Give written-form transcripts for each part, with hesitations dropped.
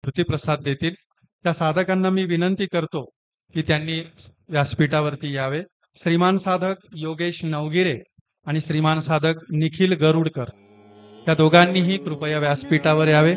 कृतीप्रसाद देतील। त्या साधकांना मी विनंती करतो की त्यांनी व्यासपीठावरती यावे। श्रीमान साधक योगेश नवगिरे आणि श्रीमान साधक निखिल गरुडकर या दोघांनीही कृपया व्यासपीठावर यावे।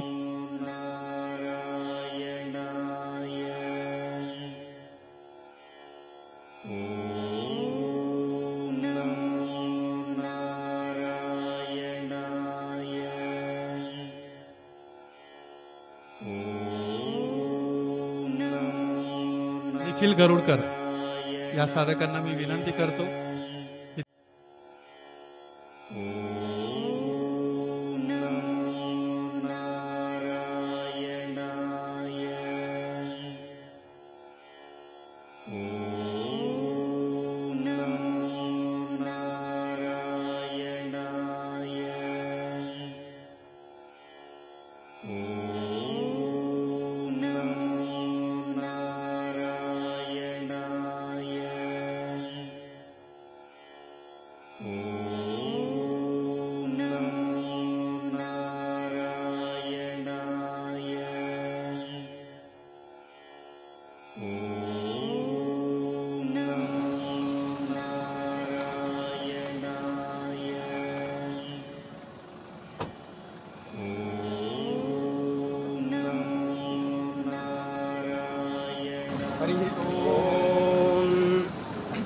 निखिल गरुडकर या साधकांना मी विनंती करतो की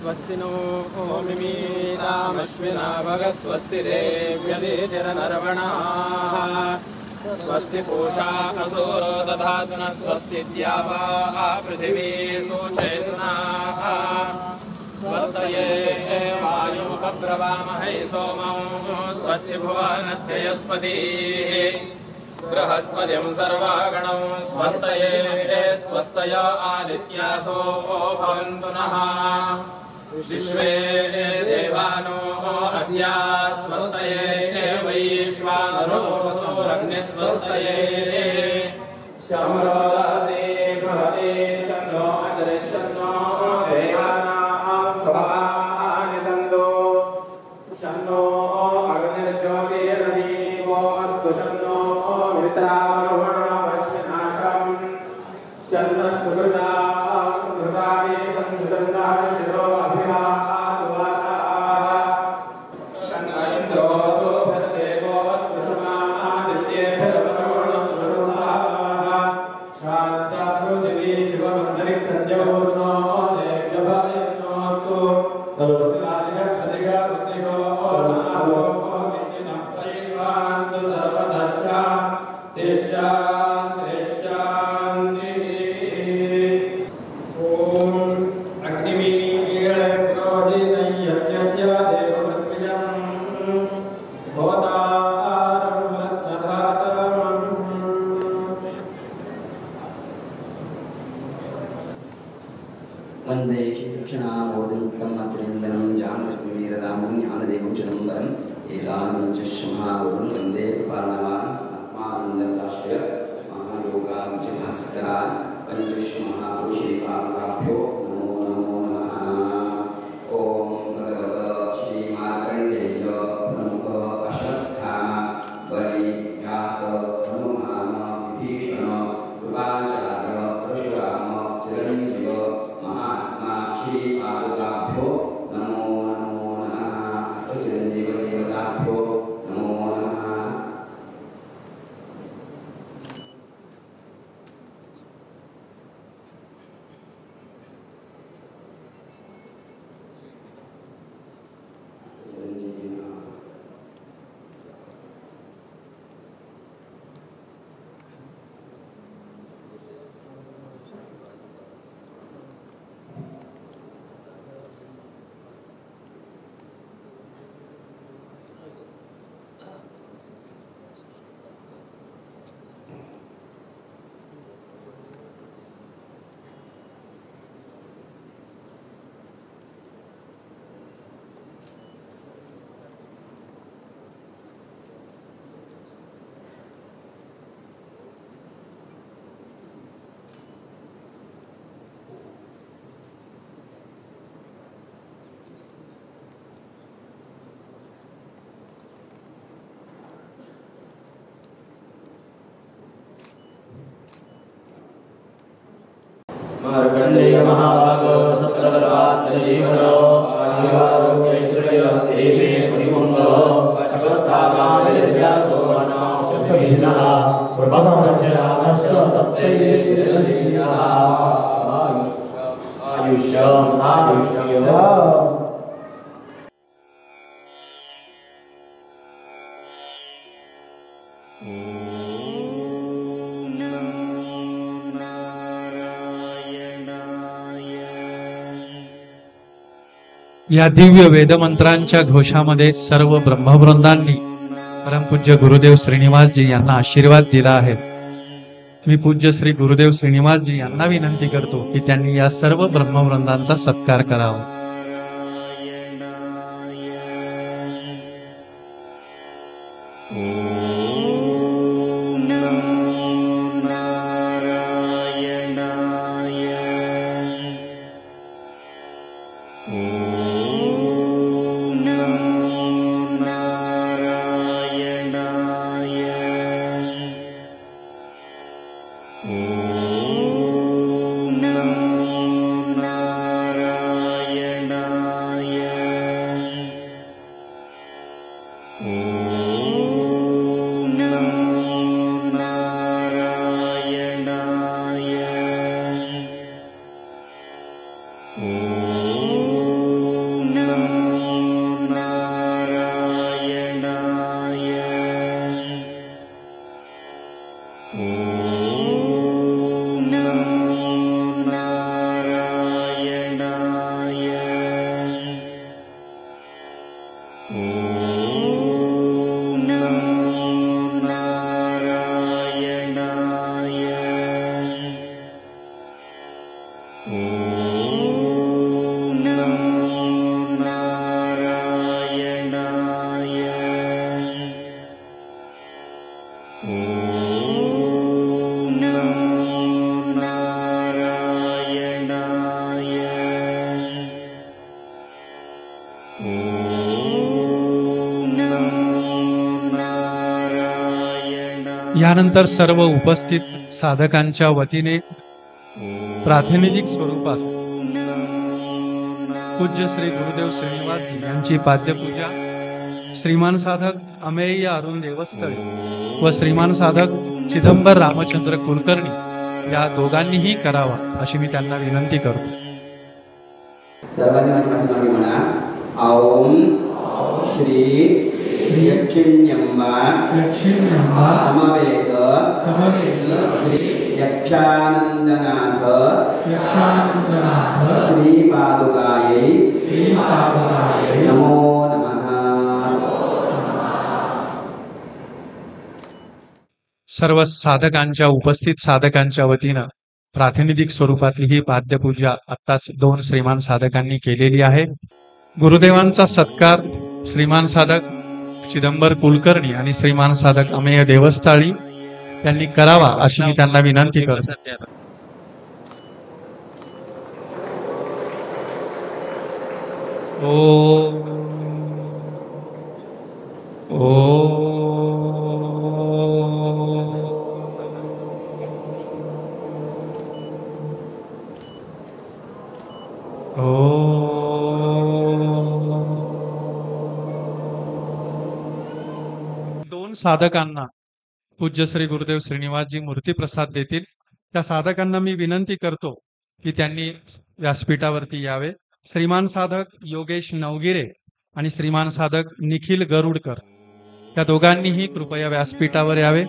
स्वस्ति नो मिमीतामश्विना भगस्वस्ति देव्यदेजरनर्वणाः स्वस्ति पूषा असुरो दधातु नः स्वस्ति द्यावा पृथिवी सुचेतनाः स्वस्तये वायुमुपब्रवामहे सोमं स्वस्ति भुवनस्य यस्पतिः बृहस्पतिं सर्वागणं स्वस्तये स्वस्तय आदित्यासो भवन्तु नः विश्वे देवानो अद्या स्वस्तये वैश्वानरो सौरग्ने स्वस्तये शम्रोदासे भवते शन्नो अदृश्यन्नो देवानां स्वभावानि सन्तो शन्नो अग्निर्ज्योतिर्दीपो अस्तु शन्नो मित्रावरुणवश्यनाशं शन्नः सुकृता सुकृतानि सन्तु शन्नः शिरो अभिवाहातु वाताः शन्नः इन्द्रो सोऽभिर्देवो अस्तु शमादित्येभिर्वरुणस्तु शंसाः शान्ता पृथिवी शिवमन्तरिक्षं जगोर्नो देव्यभयन्नोऽस्तु तदुर्गादिगप्रतिगा बुद्धिशो नाभो विद्युतः परिवान्तु सर्वतः शान्तिः शान्तिः। ॐ अग्निमीळप्रोदितं यज्ञस्य देवमत्मिजं भवतारं रत्नधातम् वन्दे श्रीकृष्णामोदमुक्तं मातृन्दनं जानकीवीररामं ज्ञानदेवं चिदम्बरम् एकानं च महागुरुं वन्दे पाणवान् आत्मानन्दशास्त्र्य महायोगां च भास्करान् पञ्चमहापुरुषेकाभ्यो नमो नमो नमः। ॐ भगवत श्रीमार्कण्डेय प्रमुख अश्वत्थामा बलि व्यास हनुमान विभीषण कृपाचार्य परशुराम चिरञ्जीव महात्मा श्रीपादुकाभ्यो नमो नमो नमः। चिरञ्जीवदेवताभ्यो नमो नमः। मार्कण्डेय महाभागो सप्तकल्पात्तजीवनो आयुरारोग्यैश्वर्य देवे परिपुङ्गो अश्वत्थामादिर्व्यासो वनो शुद्धविष्णः प्रभवपञ्चरामश्च सप्तैः चिरञ्जीविनः आयुष्य या दिव्य वेदमंत्रांच्या घोषामध्ये सर्व ब्रह्मवृंदांनी परमपूज्य गुरुदेव श्रीनिवासजी यांना आशीर्वाद दिला आहे। मी पूज्य श्री गुरुदेव श्रीनिवासजी यांना विनंती करतो की त्यांनी या सर्व ब्रह्मवृंदांचा सत्कार करावा। यानंतर सर्व उपस्थित साधकांच्या वतीने प्रातिनिधिक स्वरूपात पूज्य श्री गुरुदेव श्रीनिवासजी यांची पाद्यपूजा श्रीमान साधक अमेय अरुण देवस्थळे व श्रीमान साधक चिदंबर रामचंद्र कुलकर्णी या दोघांनीही करावा अशी मी त्यांना विनंती करतो। सर्वांनी माझ्या पाठीमागे म्हणा ओम श्री यक्षिण्यंबा समवेत यक्षानंदनाथ श्रीपादुकायै नमो नमः। सर्व साधकांच्या उपस्थित साधकांच्या वतीनं प्रातिनिधिक स्वरूपातली ही पाद्यपूजा आत्ताच 2 श्रीमान साधकांनी केलेली आहे। गुरुदेवांचा सत्कार श्रीमान साधक चिदंबर कुलकर्णी आणि श्रीमान साधक अमेय देवस्थाळी यांनी करावा अशी मी त्यांना विनंती करतो। साधकांना पूज्य श्री गुरुदेव श्रीनिवासजी मूर्ती प्रसाद देतील। त्या साधकांना मी विनंती करतो की त्यांनी व्यासपीठावरती यावे। श्रीमान साधक योगेश नवगिरे आणि श्रीमान साधक निखिल गरुडकर या दोघांनीही कृपया व्यासपीठावर यावे।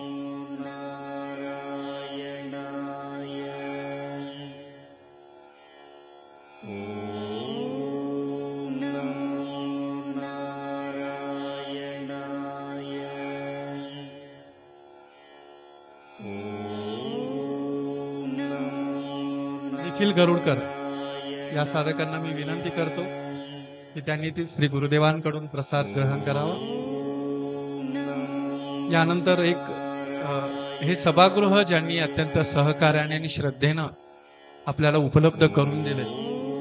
निखिल गरुडकर या साधकांना मी विनंती करतो की त्यांनी ती श्री गुरुदेवांकडून प्रसाद ग्रहण करावा। यानंतर हे सभागृह ज्यांनी अत्यंत सहकार्याने आणि श्रद्धेनं आपल्याला उपलब्ध करून दिले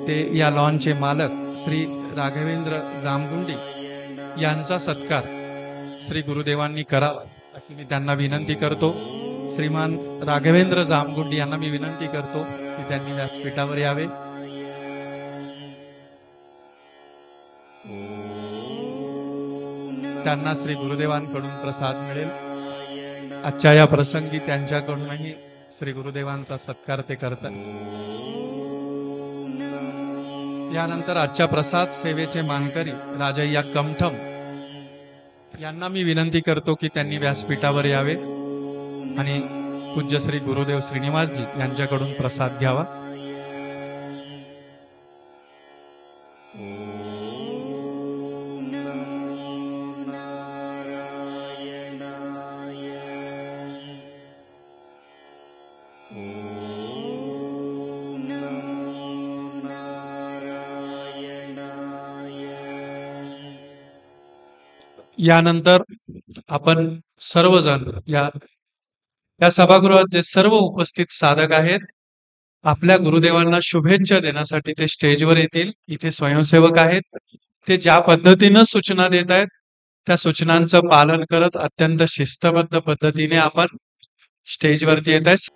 ते या लॉनचे मालक श्री राघवेंद्र रामगुंडी यांचा सत्कार श्री गुरुदेवांनी करावा अशी मी त्यांना विनंती करतो। श्रीमान राघवेंद्र जामगुंडी यांना मी विनंती करतो की त्यांनी व्यासपीठावर यावे. त्यांना श्री गुरुदेवांकडून प्रसाद मिळेल. आजच्या या प्रसंगी त्यांच्याकडूनही श्री गुरुदेवांचा सत्कार ते करतात. यानंतर आजच्या प्रसाद सेवेचे मानकरी राजय्या कमठम यांना मी विनंती करतो की त्यांनी व्यासपीठावर यावे आणि पूज्य श्री गुरुदेव श्रीनिवासजी यांच्याकडून प्रसाद घ्यावा. यानंतर आपण सर्वजण या सभागृहात जे सर्व उपस्थित साधक आहेत आपल्या गुरुदेवांना शुभेच्छा देण्यासाठी ते स्टेजवर येतील. इथे स्वयंसेवक आहेत, ते ज्या पद्धतीनं सूचना देत आहेत त्या सूचनांचं पालन करत अत्यंत शिस्तबद्ध पद्धतीने आपण स्टेजवरती येत आहे.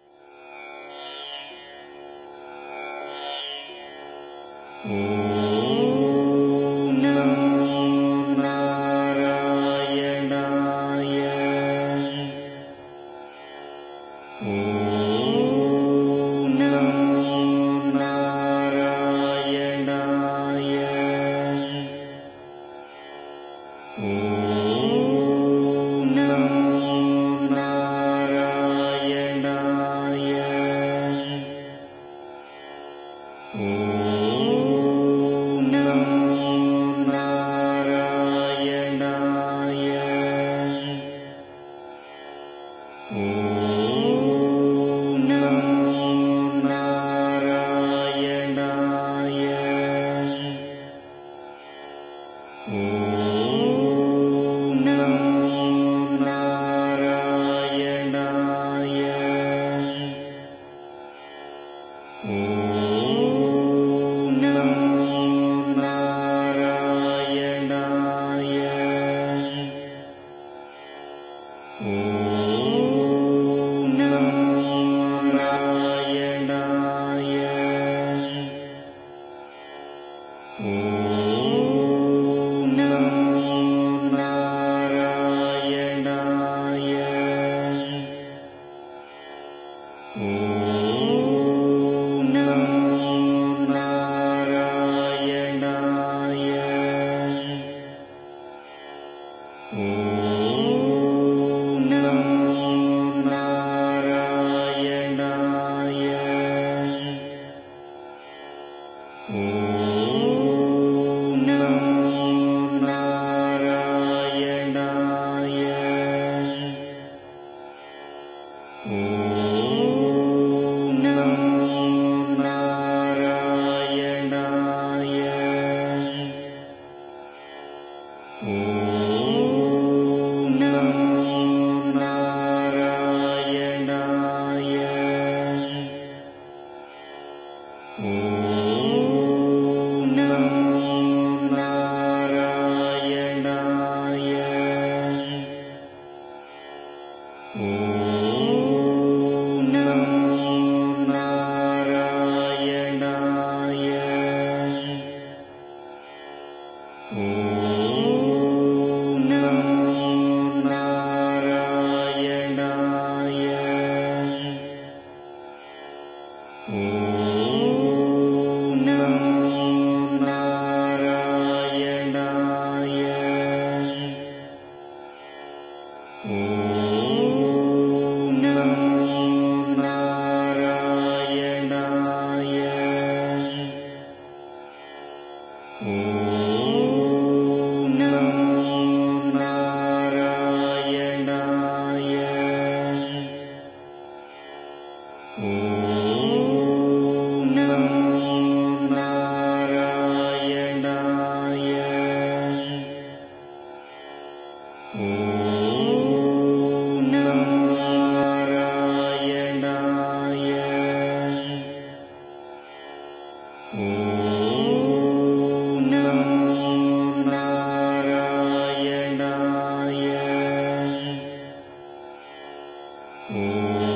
Om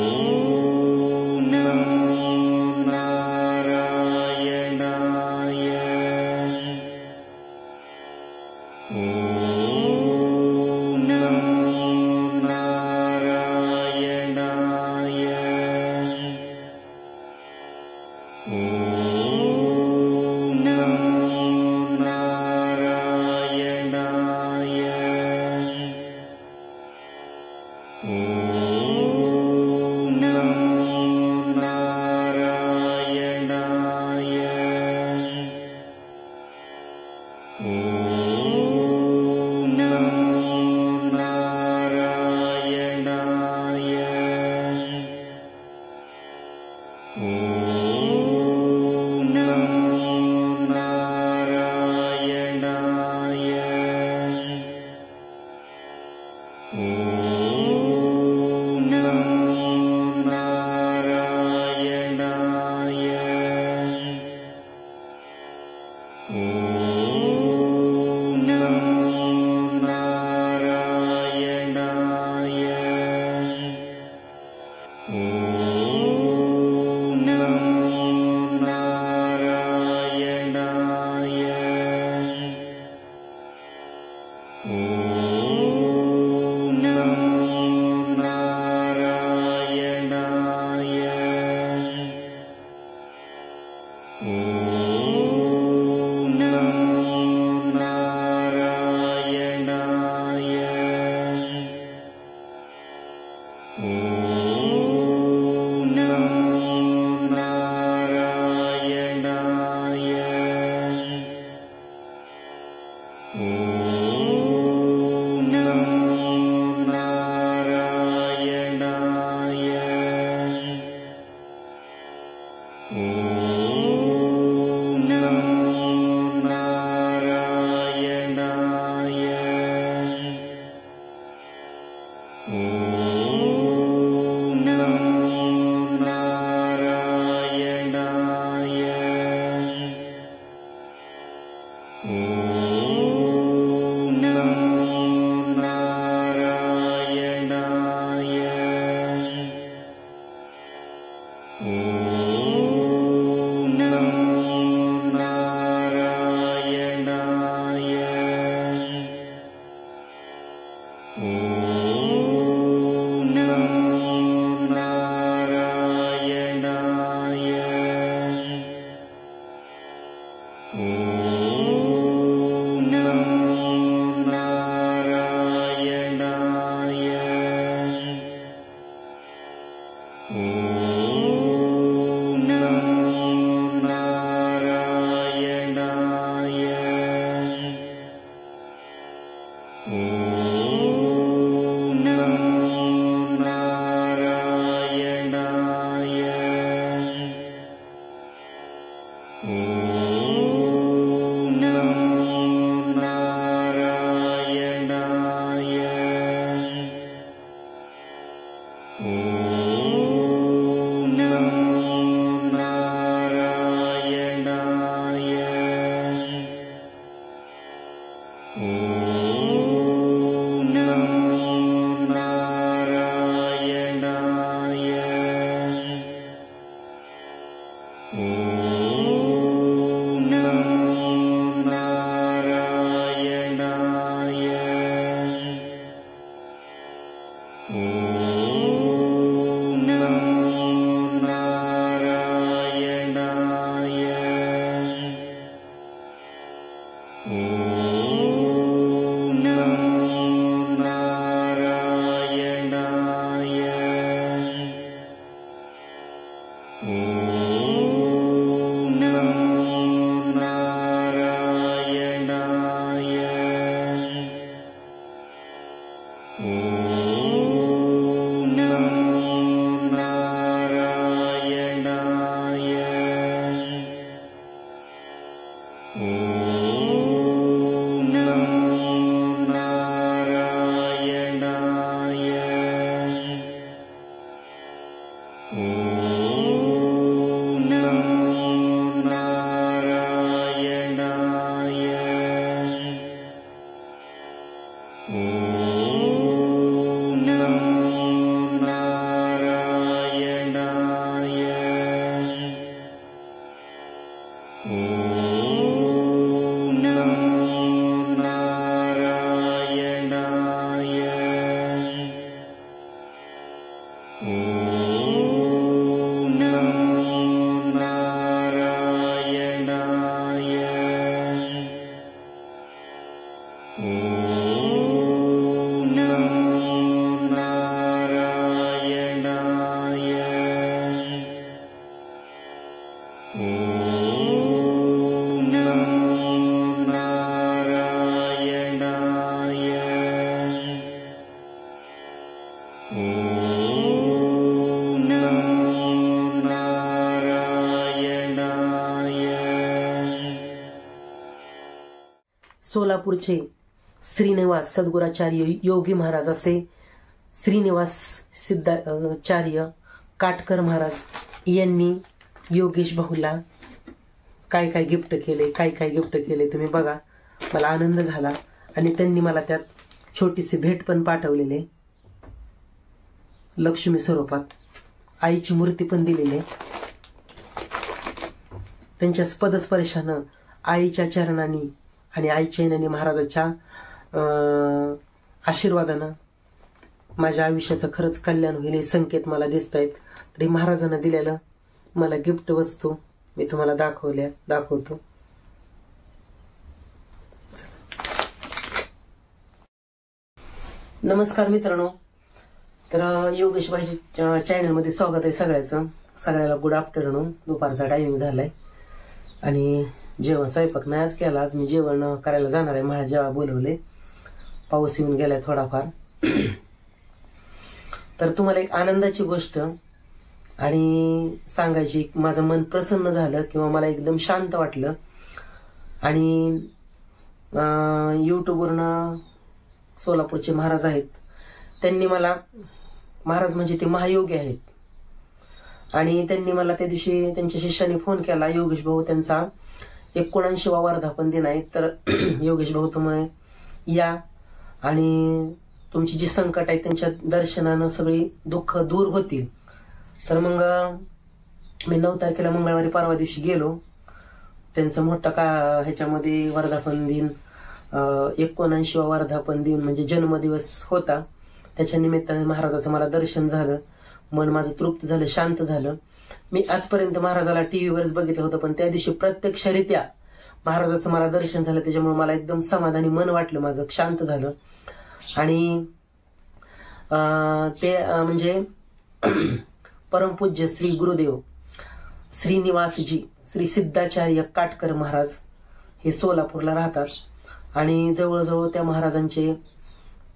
सोलापूरचे श्रीनिवास सद्गुराचार्य योगी महाराज असे श्रीनिवास सिद्धाचार्य काटकर महाराज यांनी योगेश भाऊला काय काय गिफ्ट केले तुम्ही बघा. मला आनंद झाला आणि त्यांनी मला त्यात छोटीशी भेट पण पाठवलेले, लक्ष्मी स्वरूपात आईची मूर्ती पण दिलेली. त्यांच्या पदस्पर्शानं आईच्या चरणांनी आणि आईच्या येण्याने महाराजाच्या आशीर्वादानं माझ्या आयुष्याचं खरंच कल्याण होईल हे संकेत मला दिसत आहेत. तरी महाराजांना दिलेलं मला गिफ्ट वस्तू मी तुम्हाला दाखवतो. नमस्कार मित्रांनो, तर योगेश भाई चॅनलमध्ये स्वागत आहे सगळ्याचं. सगळ्याला गुड आफ्टरनून. दुपारचा टायमिंग झालाय आणि जेवण स्वयंपाक नाही आज केला. आज मी जेवण करायला जाणार आहे. मला जेव्हा बोलवले, पाऊस येऊन गेलाय थोडाफार. तर तुम्हाला एक आनंदाची गोष्ट आणि सांगायची, माझं मन प्रसन्न झालं किंवा मला एकदम शांत वाटलं. आणि युट्यूबवरनं सोलापूरचे महाराज आहेत, त्यांनी मला, महाराज म्हणजे ते महायोगी आहेत, आणि त्यांनी मला त्या दिवशी त्यांच्या शिष्याने फोन केला, योगेश भाऊ त्यांचा 79वा वर्धापन दिन आहे, तर योगेश भाऊ तुम्ही या आणि तुमची जी संकट आहे त्यांच्या दर्शनानं सगळी दुःख दूर होतील. तर मग मी 9 तारखेला मंगळवारी परवा दिवशी गेलो. त्यांचं मोठं ह्याच्यामध्ये वर्धापन दिन, 79वा वर्धापन दिन म्हणजे जन्मदिवस होता. त्याच्या निमित्ताने महाराजाचं मला दर्शन झालं. मन माझं तृप्त झालं, शांत झालं. मी आजपर्यंत महाराजाला टीव्हीवरच बघितलं होतं, पण त्या दिवशी प्रत्यक्षरित्या महाराजाचं मला दर्शन झालं. त्याच्यामुळे मला एकदम समाधानी मन वाटलं, माझं शांत झालं. आणि ते म्हणजे परमपूज्य श्री गुरुदेव श्रीनिवासजी श्री सिद्धाचार्य काटकर महाराज हे सोलापूरला राहतात आणि जवळजवळ त्या महाराजांचे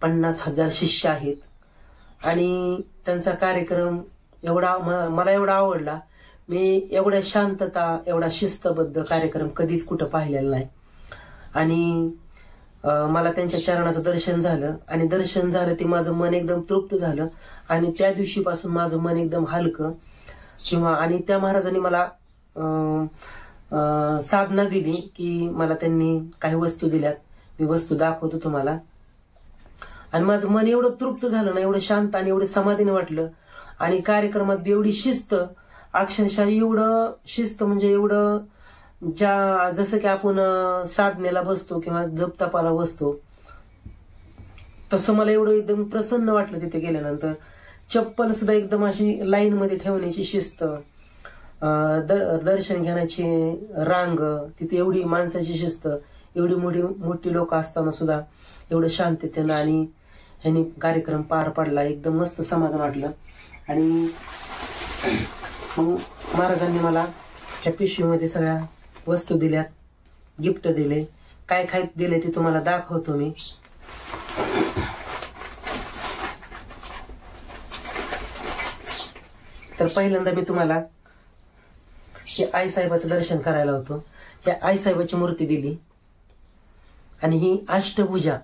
50,000 शिष्य आहेत. आणि त्यांचा कार्यक्रम मला एवढा आवडला. मी एवढ्या शांतता, एवढा शिस्तबद्ध कार्यक्रम कधीच कुठं पाहिलेला नाही. आणि मला त्यांच्या चरणाचं दर्शन झालं आणि दर्शन झालं ते माझं मन एकदम तृप्त झालं. आणि त्या दिवशीपासून माझं मन एकदम हलकं किंवा, आणि त्या महाराजांनी मला साधना दिली की मला त्यांनी काही वस्तू दिल्यात, मी वस्तू दाखवतो तुम्हाला. आणि माझं मन एवढं तृप्त झालं ना, एवढं शांत आणि एवढं समाधानी वाटलं. आणि कार्यक्रमात बी एवढी शिस्त, अक्षरशः एवढं शिस्त म्हणजे एवढं जसं की आपण साधनेला बसतो किंवा जपतापाला बसतो तसं मला एवढं एकदम प्रसन्न वाटलं तिथे गेल्यानंतर. चप्पल सुद्धा एकदम अशी लाईन मध्ये ठेवण्याची शिस्त, दर्शन घेण्याची रांग, तिथे एवढी माणसाची शिस्त, एवढी मोठी लोक असताना सुद्धा एवढं शांततेनं आणि ह्यांनी कार्यक्रम पार पडला. एकदम मस्त समाधान वाटलं. आणि मग महाराजांनी मला त्या पिशवीमध्ये सगळ्या वस्तू दिल्यात, गिफ्ट दिले. काय काय दिले ते तुम्हाला दाखवतो मी. तर पहिल्यांदा मी तुम्हाला आईसाहेबाचं दर्शन करायला होतो. त्या आईसाहेबाची मूर्ती दिली आणि ही अष्टभुजा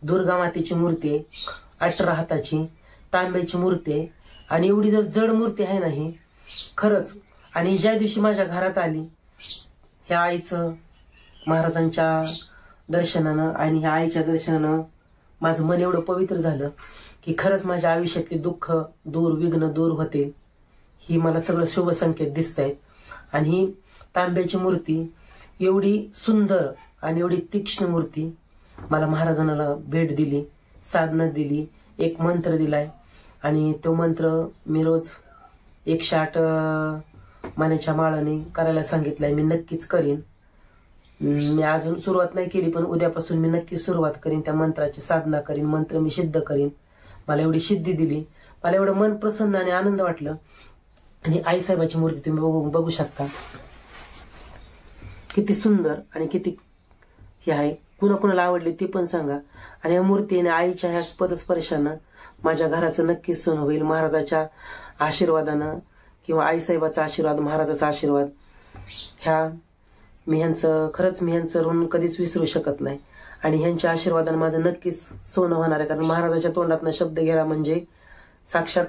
दुर्गा मातेची मूर्ती आहे, 18 हाताची तांब्याची मूर्ती आहे. आणि एवढी जर जड मूर्ती आहे ना ही खरंच. आणि ज्या दिवशी माझ्या घरात आली ह्या आईचं महाराजांच्या दर्शनानं आणि ह्या आईच्या दर्शनानं माझं मन एवढं पवित्र झालं की खरंच माझ्या आयुष्यातली दुःख दूर, विघ्न दूर होतील, ही मला सगळं शुभ संकेत दिसत आहेत. आणि ही तांब्याची मूर्ती एवढी सुंदर आणि एवढी तीक्ष्ण मूर्ती मला महाराजांना भेट दिली, साधना दिली, एक मंत्र दिलाय. आणि तो मंत्र मी रोज 108 मानेच्या माळाने करायला सांगितलंय. मी नक्कीच करीन. मी अजून सुरुवात नाही केली, पण उद्यापासून मी नक्की सुरुवात करीन, त्या मंत्राची साधना करीन, मंत्र मी सिद्ध करीन. मला एवढी सिद्धी दिली, मला एवढं मन प्रसन्न आणि आनंद वाटलं. आणि आईसाहेबाची मूर्ती तुम्ही बघू शकता किती सुंदर आणि किती हे आहे. कुणाकुणाला आवडली ती पण सांगा. आणि या मूर्तीने आईच्या ह्या पदस्पर्शानं माझ्या घराचं नक्कीच सोनं होईल. महाराजाच्या आशीर्वादानं किंवा आईसाहेबाचा आशीर्वाद, महाराजाचा आशीर्वाद, ह्या मी ह्यांचं ऋण कधीच विसरू शकत नाही. आणि ह्यांच्या आशीर्वादाने माझं नक्कीच सोनं होणार आहे. कारण महाराजाच्या तोंडातनं शब्द गेला म्हणजे साक्षात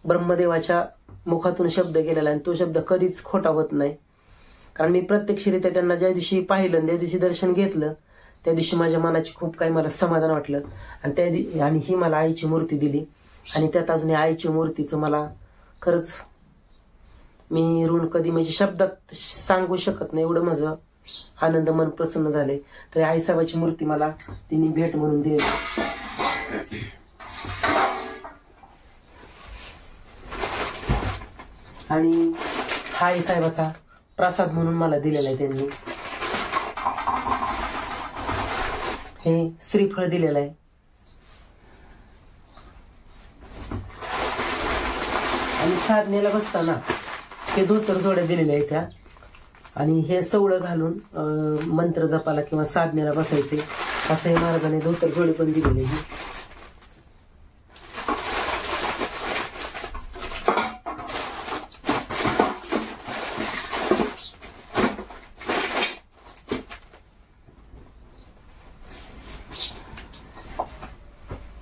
ब्रह्मदेवाच्या मुखातून शब्द गेलेला, आणि तो शब्द कधीच खोटा होत नाही. कारण मी प्रत्यक्षरित्या त्यांना ज्या दिवशी पाहिलं, त्या दिवशी दर्शन घेतलं, त्या दिवशी माझ्या मनाची खूप काही मला समाधान वाटलं. आणि आणि ही मला आईची मूर्ती दिली, आणि त्यात अजून आईची मूर्तीचं मला खरंच मी ऋण कधी म्हणजे शब्दात सांगू शकत नाही, एवढं माझं आनंद मन प्रसन्न झाले. तर आईसाहेबाची मूर्ती मला तिने भेट म्हणून दिली. आणि हा आईसाहेबाचा प्रसाद म्हणून मला दिलेला आहे त्यांनी. हे श्रीफळ दिलेलं आहे. आणि साधनेला बसताना हे धोतर जोड्या दिलेल्या आहेत त्या, आणि हे सवळं घालून मंत्र जपाला किंवा साधनेला बसायचे असं हे महाराजांनी धोतर जोडे पण दिलेले आहे.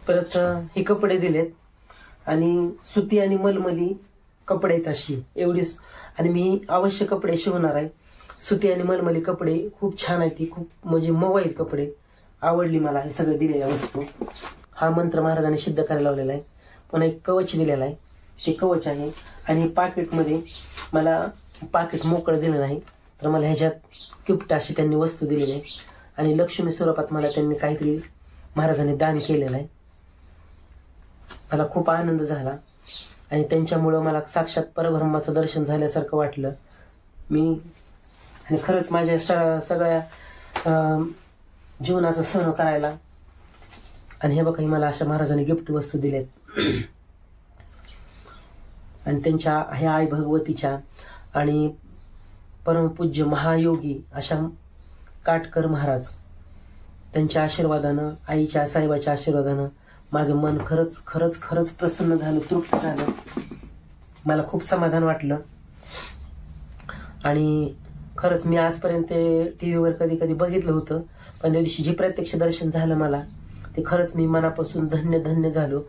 परत हे कपडे दिलेत, आणि सुती आणि मलमली कपडे आहेत अशी एवढीच. आणि मी अवश्य कपडे शिवणार आहे. सुती आणि मलमली कपडे खूप छान आहेत, ती खूप म्हणजे मऊ आहेत कपडे. आवडली मला हे सगळे दिलेल्या वस्तू. हा मंत्र महाराजांनी सिद्ध करायला लावलेला आहे. पुन्हा एक कवच दिलेला आहे, ते कवच आहे. आणि पाकिटमध्ये मला पाकिट मोकळं दिलं नाही, तर मला ह्याच्यात गिफ्ट अशी त्यांनी वस्तू दिलेली आहे. आणि लक्ष्मी स्वरूपात मला त्यांनी काहीतरी महाराजांनी दान केलेलं आहे. मला खूप आनंद झाला, आणि त्यांच्यामुळं मला साक्षात परब्रह्माचं दर्शन झाल्यासारखं वाटलं मी. आणि खरंच माझ्या सगळ्या जीवनाचं सण करायला. आणि हे बघा, मला अशा महाराजांनी गिफ्ट वस्तू दिलेत. आणि त्यांच्या ह्या आई भगवतीच्या आणि परमपूज्य महायोगी अशा काटकर महाराज त्यांच्या आशीर्वादानं, आईच्या साहेबाच्या आशीर्वादानं माझं मन खरंच खरंच खरंच प्रसन्न झालं, तृप्त झालं. मला खूप समाधान वाटलं. आणि खरंच मी आजपर्यंत टीव्हीवर कधी कधी बघितलं होतं, पण त्या दिवशी जे प्रत्यक्ष दर्शन झालं मला, ते खरंच मी मनापासून धन्य धन्य झालो.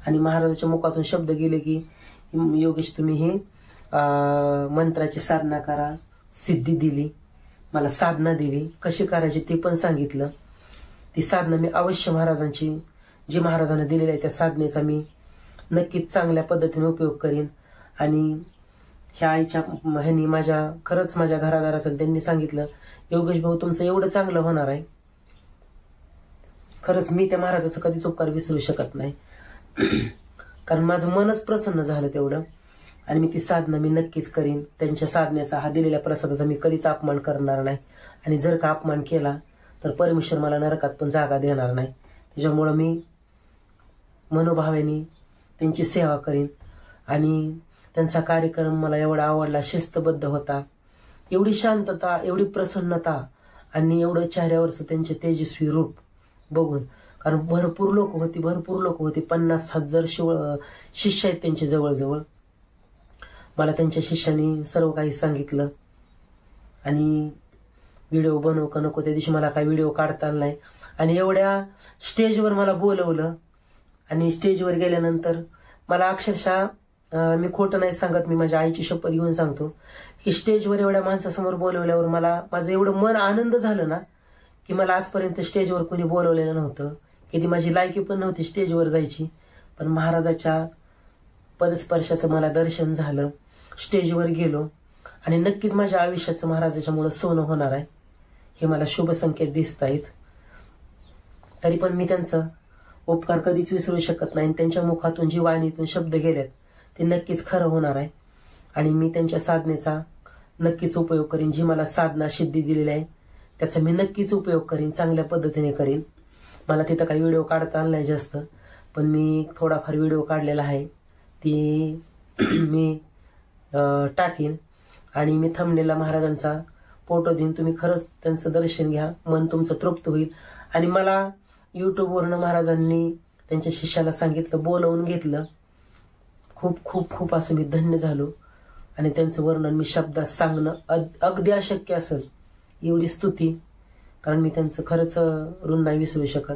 आणि महाराजाच्या मुखातून शब्द गेले की योगेश तुम्ही ही मंत्राची साधना करा, सिद्धी दिली, मला साधना दिली, कशी करायची ते पण सांगितलं. ती साधना मी अवश्य महाराजांची जी महाराजांना दिलेली आहे त्या साधनेचा मी नक्कीच चांगल्या पद्धतीने उपयोग करीन. आणि ह्या आईच्या ह्यांनी खरंच माझ्या घरादाराचं त्यांनी सांगितलं, योगेश भाऊ तुमचं एवढं चांगलं होणार आहे. खरंच मी त्या महाराजाचं कधीच उपकार विसरू शकत नाही, कारण माझं मनच प्रसन्न झालं तेवढं. आणि मी ती साधना मी नक्कीच करीन. त्यांच्या साधनेचा, हा दिलेल्या प्रसादाचा मी कधीच अपमान करणार नाही. आणि जर का अपमान केला तर परमेश्वर मला नरकात पण जागा देणार नाही. त्याच्यामुळं मी मनोभावेने त्यांची सेवा करीन. आणि त्यांचा कार्यक्रम मला एवढा आवडला, शिस्तबद्ध होता, एवढी शांतता, एवढी प्रसन्नता, आणि एवढं चेहऱ्यावरचं त्यांचे तेजस्वी रूप बघून. कारण भरपूर लोक होती, 50,000 शिष्य आहेत त्यांचे जवळजवळ. मला त्यांच्या शिष्याने सर्व काही सांगितलं. आणि व्हिडिओ बनवू का नको, त्या दिवशी मला काही व्हिडिओ काढता आला नाही. आणि एवढ्या स्टेजवर मला बोलवलं, आणि स्टेजवर गेल्यानंतर मला अक्षरशः मी खोटं नाही सांगत, मी माझ्या आईची शपथ घेऊन सांगतो की स्टेजवर एवढ्या माणसासमोर बोलवल्यावर माझं एवढं मन आनंद झालं ना, की मला आजपर्यंत स्टेजवर कोणी बोलवलेलं नव्हतं. कधी माझी लायकी पण नव्हती स्टेजवर जायची, पण महाराजाच्या पदस्पर्शाचं मला दर्शन झालं, स्टेजवर गेलो. आणि नक्कीच माझ्या आयुष्याचं महाराजाच्यामुळं सोनं होणार आहे, हे मला शुभ संकेत दिसत आहेत. तरी पण मी त्यांचं उपकार कधीच विसरू शकत नाही. त्यांच्या मुखातून जी वाणीतून शब्द गेलेत ते नक्कीच खरं होणार आहे. आणि मी त्यांच्या साधनेचा नक्कीच उपयोग करीन. जी मला साधना सिद्धी दिलेली आहे त्याचा मी नक्कीच उपयोग करीन, चांगल्या पद्धतीने करीन. मला तिथं काही व्हिडिओ काढता आला नाही जास्त, पण मी थोडाफार व्हिडिओ काढलेला आहे, ती मी टाकीन. आणि मी थंबनेलला महाराजांचा फोटो देईन. तुम्ही खरंच त्यांचं दर्शन घ्या, मन तुमचं तृप्त होईल. आणि मला यूट्यूबवरनं महाराजांनी त्यांच्या शिष्याला सांगितलं, बोलवून घेतलं. खूप खूप खूप असं मी धन्य झालो. आणि त्यांचं वर्णन मी शब्दात सांगणं अगदी अशक्य असेल एवढी स्तुती कारण मी त्यांचं खरंच ऋण नाही विसरू शकत.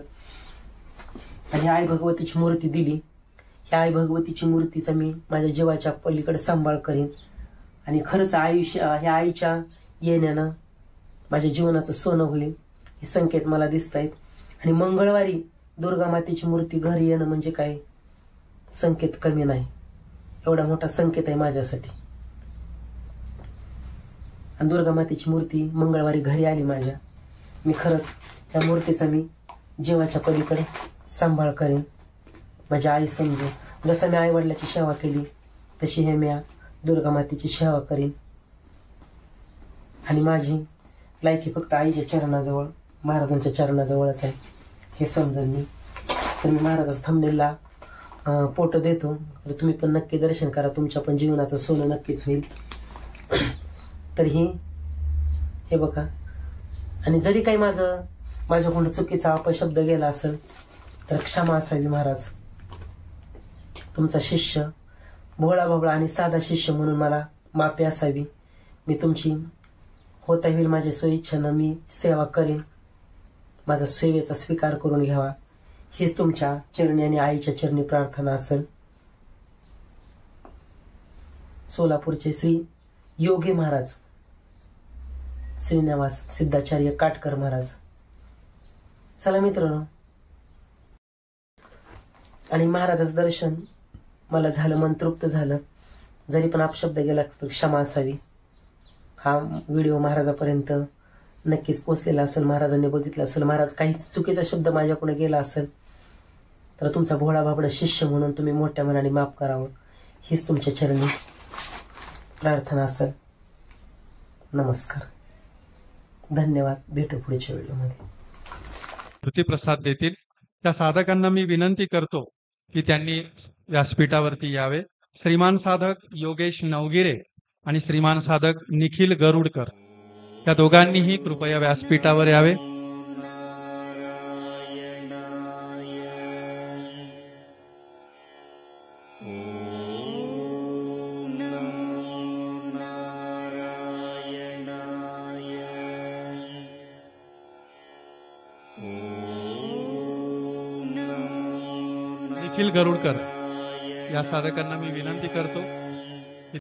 आणि आई भगवतीची मूर्ती दिली, ह्या आई भगवतीची मूर्तीचा मी माझ्या जीवाच्या पलीकडे सांभाळ करीन. आणि खरंच आयुष्य ह्या आईच्या येण्यानं माझ्या जीवनाचं सोनं होईल, हे संकेत मला दिसत आहेत. आणि मंगळवारी दुर्गा मातेची मूर्ती घरी येणं म्हणजे काय संकेत कमी नाही, एवढा मोठा संकेत आहे माझ्यासाठी. आणि दुर्गा मातेची मूर्ती मंगळवारी घरी आली माझ्या, मी खरंच ह्या मूर्तीचा मी जीवाच्या पलीकडे सांभाळ करेन, माझी आई समजू. जसं मी आई वडिलाची सेवा केली तशी हे मी दुर्गा मातेची सेवा करीन. आणि माझी लायकी फक्त आईच्या चरणाजवळ, महाराजांच्या चरणाजवळच आहे हे समजेल मी. तर मी महाराजांच्या थंबनेलला फोटो देतो, तर तुम्ही पण नक्की दर्शन करा, तुमच्या पण जीवनाचं सोनं नक्कीच होईल. तर हे बघा. आणि जरी काही माझ्याकडून चुकीचा अपशब्द गेला असेल तर क्षमा असावी महाराज. तुमचा शिष्य, भोळा भाबळा आणि साधा शिष्य म्हणून मला माफी असावी. मी तुमची होता होईल माझ्या स्वइच्छेनं मी सेवा करीन, माझा सेवेचा स्वीकार करून घ्यावा, हीच तुमच्या चरणी आणि आईच्या चरणी प्रार्थना असेल. सोलापूरचे श्री योगी महाराज, श्रीनिवास सिद्धाचार्य काटकर महाराज. चला मित्रांनो, आणि महाराजाचं दर्शन मला झालं, मन तृप्त झालं. जरी पण अपशब्द गेला तर क्षमा असावी. हा व्हिडिओ महाराजापर्यंत नक्कीच पोचलेला असेल, महाराजांनी बघितलं असेल. महाराज काही चुकीचा शब्द माझ्याकडे गेला असेल तर तुमचा भोळा भाबडा शिष्य म्हणून तुम्ही मोठ्या मनाने माफ करावं, हीच तुमच्या चरणी प्रार्थना असेल. नमस्कार, धन्यवाद. भेटू पुढच्या व्हिडिओमध्ये. कृतीप्रसाद देतील त्या साधकांना मी विनंती करतो की त्यांनी व्यासपीठावरती यावे. श्रीमान साधक योगेश नवगिरे आणि श्रीमान साधक निखिल गरुडकर या दोघांनीही कृपया व्यासपीठावर यावे. निखिल गरुडकर या साधकांना मी विनंती करतो